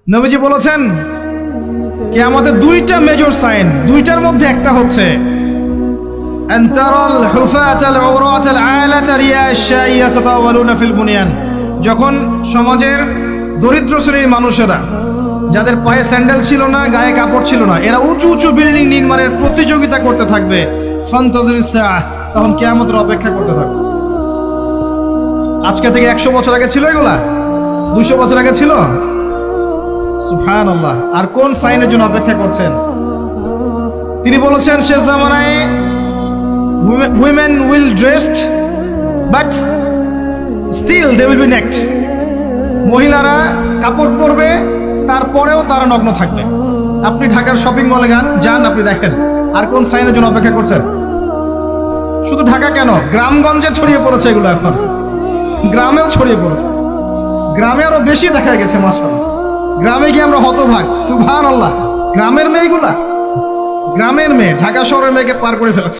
নবীজি বলেছেন কিয়ামতের দুইটা মেজর সাইন, দুইটার মধ্যে একটা হচ্ছে আনতারাল হুফাতাল উরাতাল আলাতা রিয়াশা ইয়াতাতাওয়ালুনা ফিল বুনিয়ান। যখন সমাজের দরিদ্র শ্রেণীর মানুষেরা, যাদের পায়ে স্যান্ডেল ছিল না, গায়ে কাপড় ছিল না, এরা উঁচু উঁচু বিল্ডিং নির্মাণের প্রতিযোগিতা করতে থাকবে, ফান্তাজিরিস সাআহ, তখন কিয়ামতের অপেক্ষা করতে থাকবে। আজকে থেকে 100 বছর আগে ছিল এগুলা? 200 বছর আগে ছিল? সুবহানাল্লাহ। আর কোন সাইনের জন্য অপেক্ষা করছেন? তিনি বলেছেন শেষ জামানায় women will dressed but still they will be naked। মহিলারা কাপড় পরবে, তারপরেও তারা নগ্ন থাকবে। আপনি ঢাকার শপিং মলে যান, আপনি দেখেন। আর কোন সাইনের জন্য অপেক্ষা করছেন? শুধু ঢাকা কেন, গ্রামগঞ্জে ছড়িয়ে পড়েছে এগুলো, এখন গ্রামেও ছড়িয়ে পড়েছে। গ্রামে আরো বেশি দেখা গেছে মাশাআল্লাহ। গ্রামে গিয়ে আমরা হতভাগ, সুবহানাল্লাহ। গ্রামের মেয়েগুলা, গ্রামের মেয়ে ঢাকা শহরের মেয়েকে পার করে ফেলেছে।